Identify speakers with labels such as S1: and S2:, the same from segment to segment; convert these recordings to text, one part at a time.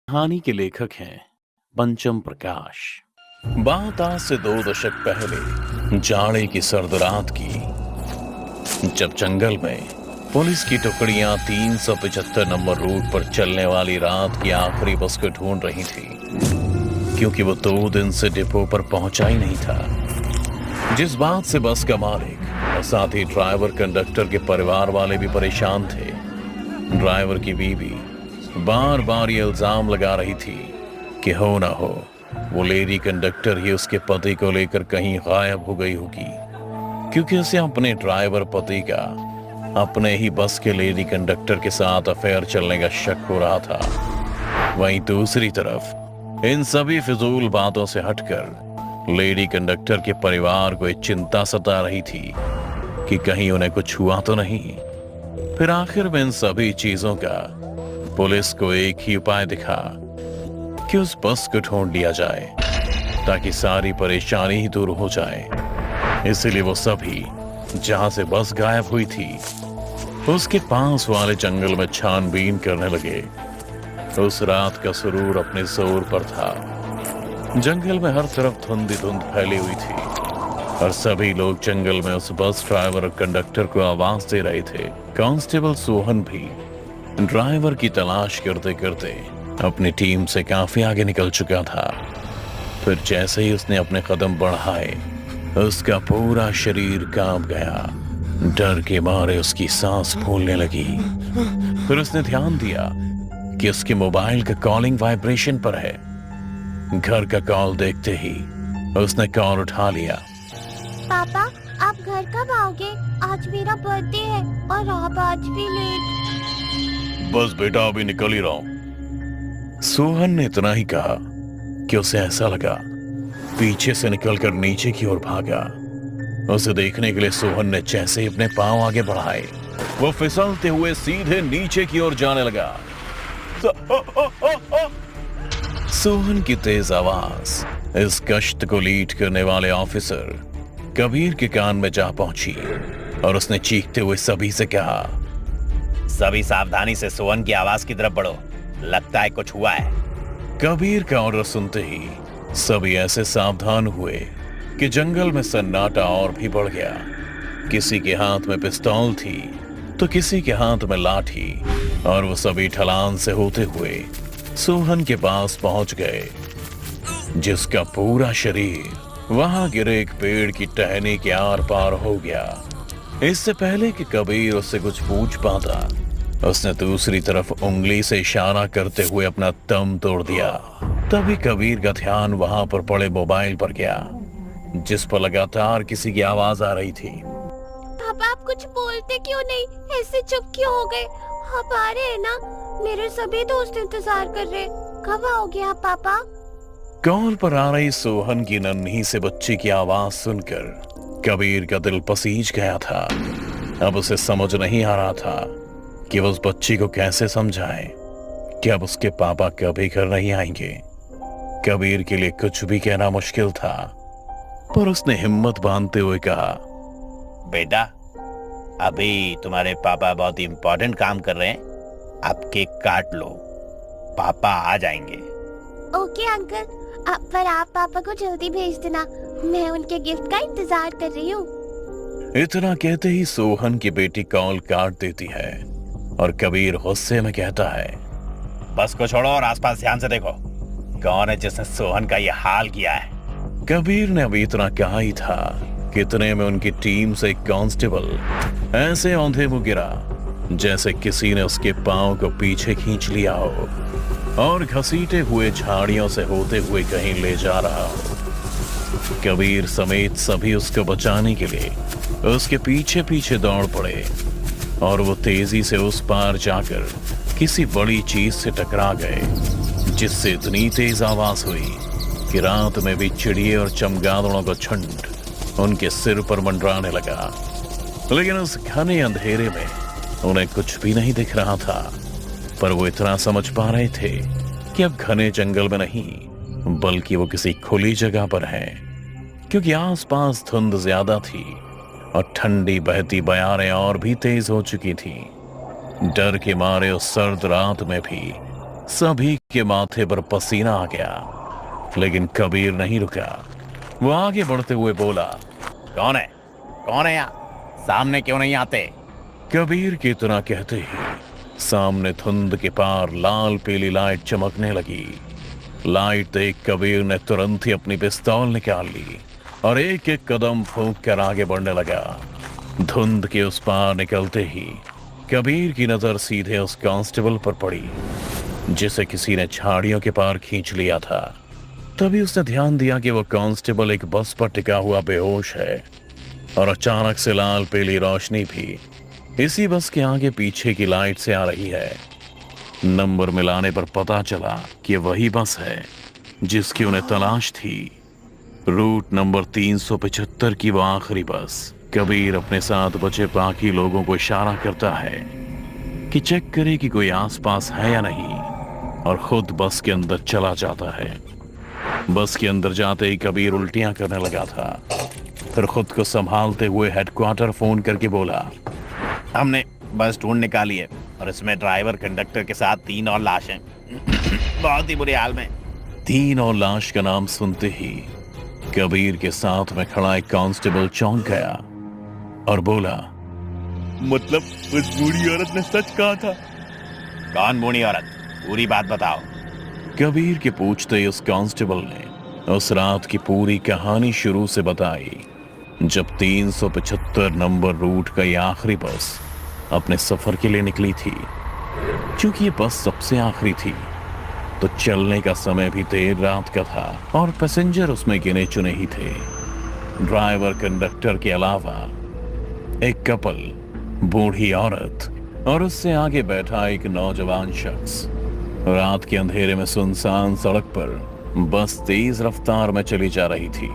S1: कहानी के लेखक हैं पंचम प्रकाश। बात आज से 2 दशक पहले जाड़े की सर्द रात की, जब जंगल में पुलिस की टुकड़ियां 375 नंबर रूट पर चलने वाली रात की आखिरी बस को ढूंढ रही थी, क्योंकि वो 2 दिन से डिपो पर पहुंचा ही नहीं था। जिस बात से बस का मालिक और साथ ही ड्राइवर कंडक्टर के परिवार वाले भी परेशान थे। ड्राइवर की बीवी बार बार ये इल्जाम लगा रही थी कि हो ना हो वो लेडी कंडक्टर ही उसके पति को लेकर कहीं गायब हो गई होगी, क्योंकि उसे अपने ड्राइवर पति का अपने ही बस के लेडी कंडक्टर के साथ अफेयर चलने का शक हो रहा था। वहीं दूसरी तरफ इन सभी फिजूल बातों से हटकर लेडी कंडक्टर के परिवार को एक चिंता सता रही थी कि कहीं उन्हें कुछ हुआ तो नहीं। फिर आखिर में इन सभी चीजों का पुलिस को एक ही उपाय दिखा कि उस बस को ढूंढ लिया जाए ताकि सारी परेशानी ही दूर हो जाए। इसलिए वो सभी जहां से बस गायब हुई थी उसके पास वाले जंगल में छानबीन करने लगे। उस रात का सुरूर अपने जोर पर था। जंगल में हर तरफ धुंध ही धुंध फैली हुई थी और सभी लोग जंगल में उस बस ड्राइवर और कंडक्टर को आवाज दे रहे थे। कांस्टेबल सोहन भी ड्राइवर की तलाश करते करते अपनी टीम से काफी आगे निकल चुका था। फिर जैसे ही उसने अपने कदम बढ़ाए उसका पूरा शरीर कांप गया। डर के मारे उसकी सांस फूलने लगी। फिर उसने ध्यान दिया कि उसके मोबाइल का कॉलिंग वाइब्रेशन पर है। घर का कॉल देखते ही उसने कॉल उठा लिया।
S2: पापा, आप घर कब आओगे? आज मेरा बर्थडे है और आप आज भी लेट।
S1: बस बेटा, अभी निकल ही रहा हूं। सोहन ने इतना ही कहा कि उसे ऐसा लगा पीछे से निकलकर नीचे की ओर भागा। उसे देखने के लिए सोहन ने जैसे ही अपने पांव आगे बढ़ाए वो फिसलते हुए सीधे नीचे की ओर जाने लगा। सोहन की तेज आवाज इस गश्त को लीड करने वाले ऑफिसर कबीर के कान में जा पहुंची और उसने चीखते हुए सभी से कहा,
S3: सभी सावधानी से सोहन की आवाज की तरफ बढ़ो, लगता है कुछ हुआ है।
S1: कबीर का ऑर्डर सुनते ही सभी ऐसे सावधान हुए कि जंगल में सन्नाटा और भी बढ़ गया। किसी के हाथ में पिस्तौल थी तो किसी के हाथ में लाठी, और वो सभी ढलान से होते हुए सोहन के पास पहुंच गए, जिसका पूरा शरीर वहां गिरे एक पेड़ की टहनी के आर पार हो गया। इससे पहले कि कबीर उससे कुछ पूछ पाता उसने दूसरी तरफ उंगली से इशारा करते हुए अपना दम तोड़ दिया। तभी कबीर का ध्यान वहां पर पड़े मोबाइल पर गया, जिस पर लगातार किसी की आवाज आ रही थी।
S2: पापा, आप कुछ बोलते क्यों नहीं? ऐसे चुप क्यों हो गए? आप आ रहे हैं ना? मेरे सभी दोस्त इंतजार कर रहे। कब आओगे आप पापा?
S1: कॉल पर आ रही सोहन की नन्ही से बच्ची की आवाज सुनकर कबीर का दिल पसीज गया था। अब उसे समझ नहीं आ रहा था कि वो उस बच्ची को कैसे समझाए कि अब उसके पापा कभी घर नहीं आएंगे। कबीर के लिए कुछ भी कहना मुश्किल था, पर उसने हिम्मत बांधते हुए कहा,
S3: बेटा, अभी तुम्हारे पापा बहुत इंपॉर्टेंट काम कर रहे हैं, आप केक काट लो, पापा आ जाएंगे।
S2: ओके अंकल, पर आप पापा को जल्दी भेज देना, मैं उनके गिफ्ट का इंतजार कर रही हूँ।
S1: इतना कहते ही सोहन की बेटी कॉल काट देती है और कबीर गुस्से में कहता है,
S3: बस को छोड़ो और आसपास ध्यान से देखो, कौन है जिसने सोहन का ये हाल किया है।
S1: कबीर ने अभी इतना कहा ही था कि इतने में उनकी टीम से एक कांस्टेबल ऐसे औंधे मुंह गिरा जैसे किसी ने उसके पांव को पीछे खींच लिया हो और घसीटे हुए झाड़ियों से होते हुए कहीं ले जा रहा हो। कबीर समेत सभी उसको बचाने के लिए उसके पीछे पीछे दौड़ पड़े और वो तेजी से उस पार जाकर किसी बड़ी चीज से टकरा गए, जिससे इतनी तेज आवाज हुई कि रात में भी चिड़िए और चमगादड़ों का झुंड उनके सिर पर मंडराने लगा। लेकिन उस घने अंधेरे में उन्हें कुछ भी नहीं दिख रहा था, पर वो इतना समझ पा रहे थे कि अब घने जंगल में नहीं बल्कि वो किसी खुली जगह पर हैं, क्योंकि आसपास धुंध ज्यादा थी और ठंडी बहती बयारें और भी तेज हो चुकी थी। डर के मारे उस सर्द रात में भी सभी के माथे पर पसीना आ गया, लेकिन कबीर नहीं रुका। वो आगे बढ़ते हुए बोला,
S3: कौन है? कौन है यहाँ? सामने क्यों नहीं आते?
S1: कबीर की इतना कहते ही सामने धुंध के पार लाल पीली लाइट चमकने लगी। लाइट देख कबीर ने तुरंत ही अपनी पिस्तौल निकाल ली और एक एक कदम फूंक कर आगे बढ़ने लगा। धुंध के उस पार निकलते ही कबीर की नजर सीधे उस कांस्टेबल पर पड़ी जिसे किसी ने झाड़ियों के पार खींच लिया था। तभी उसने ध्यान दिया कि वो कांस्टेबल एक बस पर टिका हुआ बेहोश है और अचानक से लाल पीली रोशनी भी इसी बस के आगे पीछे की लाइट से आ रही है। नंबर मिलाने पर पता चला कि वही बस है जिसकी उन्हें तलाश थी। रूट नंबर 375 की वो आखिरी बस। कबीर अपने साथ बचे बाकी लोगों को इशारा करता है कि चेक करे कि कोई आसपास है या नहीं, और खुद बस के अंदर चला जाता है। बस के अंदर जाते ही कबीर उल्टियां करने लगा था। फिर खुद को संभालते हुए हेडक्वार्टर फोन करके बोला,
S3: हमने बस ढूंढ निकाली है और इसमें ड्राइवर कंडक्टर के साथ 3 और लाश हैं। बहुत ही बुरे हाल में।
S1: 3 और लाश का नाम सुनते ही कबीर के साथ में खड़ा एक कांस्टेबल चौंक गया और बोला,
S3: मतलब उस बूढ़ी औरत ने सच कहा था? कौन बूढ़ी औरत? पूरी बात बताओ।
S1: कबीर के पूछते ही उस कांस्टेबल ने उस रात की पूरी कहानी शुरू से बताई, जब 375 नंबर रूट का ये आखिरी बस अपने सफर के लिए निकली थी। क्योंकि ये बस सबसे आखिरी थी तो चलने का समय भी देर रात का था और पैसेंजर उसमें गिने चुने ही थे। ड्राइवर कंडक्टर के अलावा एक कपल, बूढ़ी औरत और उससे आगे बैठा एक नौजवान शख्स। रात के अंधेरे में सुनसान सड़क पर बस तेज रफ्तार में चली जा रही थी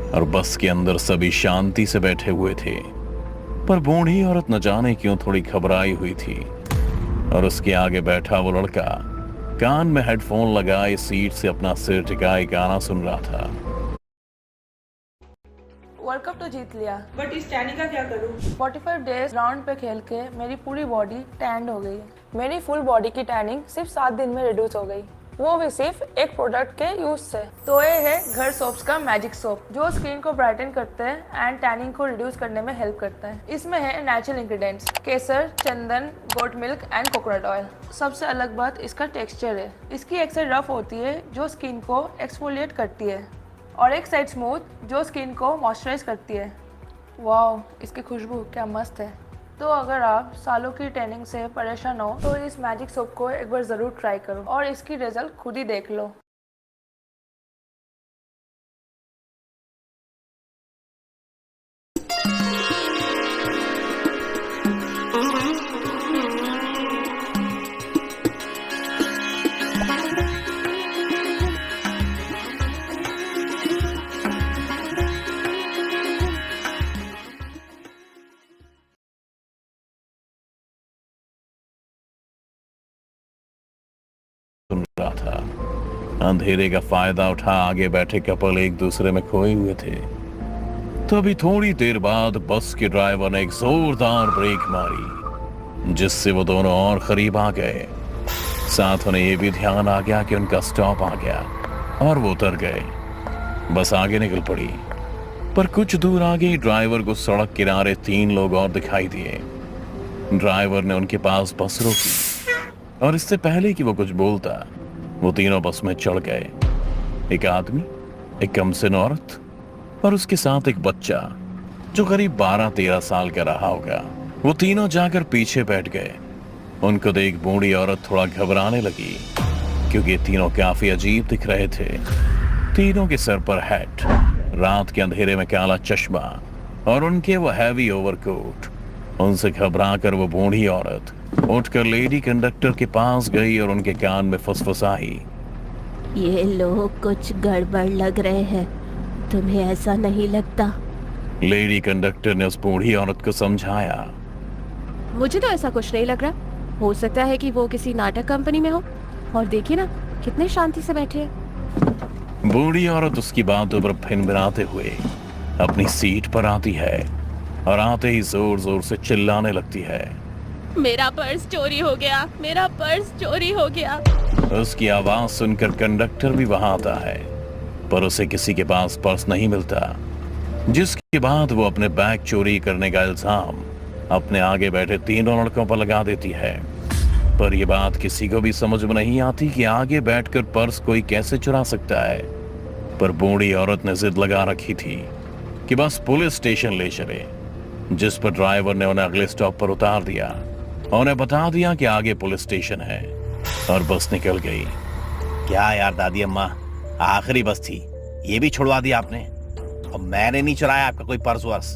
S1: और बस के अंदर सभी शांति से बैठे हुए थे। पर बूढ़ी औरत न जाने क्यों थोड़ी घबराई हुई थी और उसके आगे बैठा वो लड़का कान में हेडफोन लगाए सीट से अपना सिर टिकाए गाना सुन रहा था।
S4: वर्ल्ड कप तो जीत लिया,
S5: बट इस टैनिंग का क्या करूं?
S4: 45 डेज ग्राउंड पे खेल के मेरी पूरी बॉडी टैंड हो गई। मेरी फुल बॉडी की टैनिंग सिर्फ 7 दिन में रिड्यूस हो गई, वो भी सिर्फ एक प्रोडक्ट के यूज से। तो ये है घर सोप्स का मैजिक सोप, जो स्किन को ब्राइटन करते हैं एंड टैनिंग को रिड्यूस करने में हेल्प करता है। इसमें है नेचुरल इंग्रेडिएंट्स, केसर, चंदन, goat milk and coconut oil. सबसे अलग बात इसका टेक्सचर है। इसकी एक साइड रफ होती है जो स्किन को एक्सफोलिएट करती है और एक साइड स्मूथ जो स्किन को मॉइस्चराइज करती है। वाह, इसकी खुशबू क्या मस्त है। तो अगर आप सालों की टैनिंग से परेशान हो तो इस मैजिक सोप को एक बार ज़रूर ट्राई करो और इसकी रिजल्ट खुद ही देख लो।
S1: सुन रहा था। अंधेरे का फायदा उठा आगे बैठे कपल एक दूसरे में खोए हुए थे। तो अभी थोड़ी देर बाद बस के ड्राइवर ने एक जोरदार ब्रेक मारी जिससे वो दोनों और करीब आ गए। साथ उन्हें ये भी ध्यान आ गया कि उनका स्टॉप आ गया और वो उतर गए। बस आगे निकल पड़ी। पर कुछ दूर आगे ही ड्राइवर को सड़क किनारे 3 लोग और दिखाई दिए। ड्राइवर ने उनके पास बस रोकी और इससे पहले कि वो कुछ बोलता वो तीनों बस में चढ़ गए। एक आदमी, एक कमसिन औरत और उसके साथ एक बच्चा जो करीब 12-13 साल का रहा होगा। वो तीनों जाकर पीछे बैठ गए। उनको देख बूढ़ी औरत थोड़ा घबराने लगी क्योंकि ये तीनों काफी अजीब दिख रहे थे। तीनों के सर पर हैट, रात के अंधेरे में काला चश्मा और उनके वो हैवी ओवरकोट। उनसे घबरा कर वो बूढ़ी औरत उठकर लेडी कंडक्टर के पास गई और उनके कान में फुसफुसाई,
S2: ये लोग कुछ गड़बड़ लग रहे हैं, तुम्हें ऐसा नहीं लगता?
S1: लेडी कंडक्टर ने उस बूढ़ी औरत को समझाया,
S2: मुझे तो ऐसा कुछ नहीं लग रहा। हो सकता है कि वो किसी नाटक कंपनी में हो। और देखिए ना, कितने शांति से बैठे हैं।
S1: बूढ़ी औरत उसकी बातों पर भिनभिनाते हुए अपनी सीट पर आती है और आते ही जोर जोर से चिल्लाने लगती है,
S2: मेरा पर्स चोरी हो गया, मेरा पर्स चोरी हो गया।
S1: उसकी आवाज सुनकर कंडक्टर भी वहां आता है, पर उसे किसी के पास पर्स नहीं मिलता, जिसके बाद वो अपने बैग चोरी करने का इल्जाम अपने आगे बैठे तीनों लड़कों पर लगा देती है। पर यह बात किसी को भी समझ में नहीं आती कि आगे बैठकर पर्स कोई कैसे चुरा सकता है। पर बूढ़ी औरत ने जिद लगा रखी थी कि बस पुलिस स्टेशन ले चले, जिस पर ड्राइवर ने उन्हें अगले स्टॉप पर उतार दिया और उन्हें बता दिया कि आगे पुलिस स्टेशन है, और बस निकल गई।
S3: क्या यार दादी अम्मा, आखिरी बस थी, ये भी छुड़वा दिया आपने। और मैंने नहीं चुराया आपका कोई पर्स वर्स।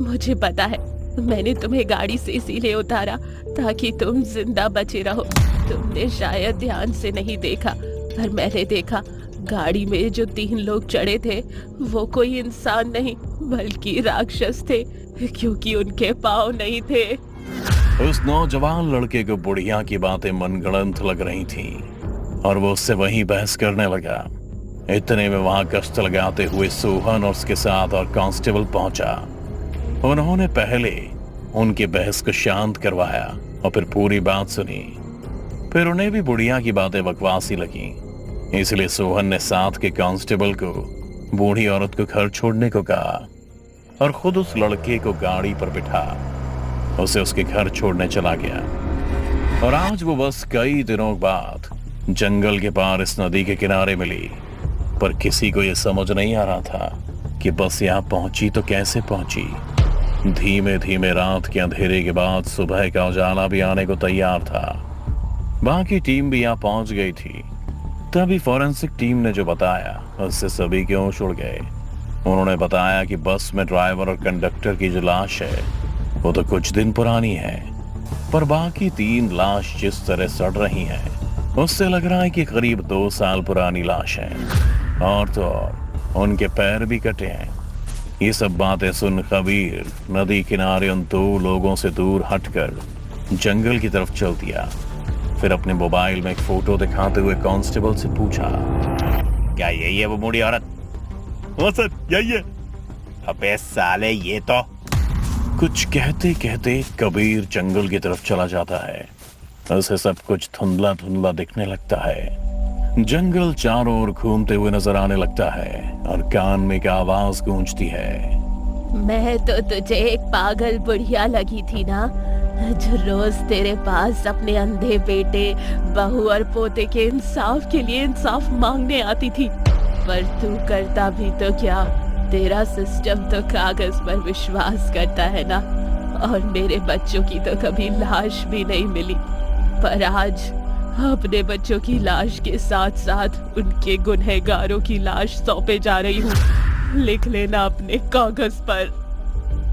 S5: मुझे पता है, मैंने तुम्हें गाड़ी से इसीलिए उतारा ताकि तुम जिंदा बचे रहो। तुमने शायद ध्यान से नहीं देखा, पर मैंने देखा गाड़ी में जो 3 लोग चढ़े थे वो कोई इंसान नहीं बल्कि राक्षस थे, क्योंकि उनके पाँव नहीं थे।
S1: उस नौजवान लड़के को बुढ़िया की बातें मनगढ़ंत लग रही थीं और वो उससे वहीं बहस करने लगा। इतने में वहां गश्त लगाते हुए सोहन और उसके साथ और कांस्टेबल पहुंचा। उन्होंने पहले उनके बहस को शांत करवाया और फिर पूरी बात सुनी। फिर उन्हें भी बुढ़िया की बातें बकवासी लगी, इसलिए सोहन ने साथ के कांस्टेबल को बूढ़ी औरत को घर छोड़ने को कहा और खुद उस लड़के को गाड़ी पर बिठा उसे उसके घर छोड़ने चला गया। और आज वो बस कई दिनों बाद जंगल के पार इस नदी के किनारे मिली, पर किसी को यह समझ नहीं आ रहा था कि बस यहां पहुंची तो कैसे पहुंची। धीमे धीमे रात के अंधेरे के बाद सुबह का उजाला भी आने को तैयार था। बाकी टीम भी यहां पहुंच गई थी। तभी फॉरेंसिक टीम ने जो बताया उससे सभी के होश उड़ गए। उन्होंने बताया कि बस में ड्राइवर और कंडक्टर की जो लाश है वो तो कुछ दिन पुरानी है, पर बाकी 3 लाश जिस तरह सड़ रही हैं उससे लग रहा है कि करीब 2 साल पुरानी लाश है। और तो और उनके पैर भी कटे हैं। ये सब बातें सुन कबीर नदी किनारे उन 2 लोगों से दूर हटकर जंगल की तरफ चल दिया। फिर अपने मोबाइल में एक फोटो दिखाते हुए कांस्टेबल से पूछा,
S3: क्या यही है वो बूढ़ी औरत?
S1: हाँ सर, यही है।
S3: अबे साले, ये तो।
S1: कुछ कहते कहते कबीर जंगल की तरफ चला जाता है। उसे सब कुछ धुंधला धुंधला दिखने लगता है। जंगल चारों ओर घूमते हुए नजर आने लगता है और कान में एक आवाज गूंजती है,
S5: मैं तो तुझे एक पागल बुढ़िया लगी थी ना, जो रोज तेरे पास अपने अंधे बेटे, बहू और पोते के इंसाफ के लिए इंसाफ मांगने आती थी। पर तू करता भी तो क्या, तेरा सिस्टम तो कागज पर विश्वास करता है ना। और मेरे बच्चों की तो कभी लाश भी नहीं मिली, पर आज अपने बच्चों की लाश के साथ साथ उनके गुनहगारों की लाश सौंपे जा रही हूँ। लिख लेना अपने कागज पर।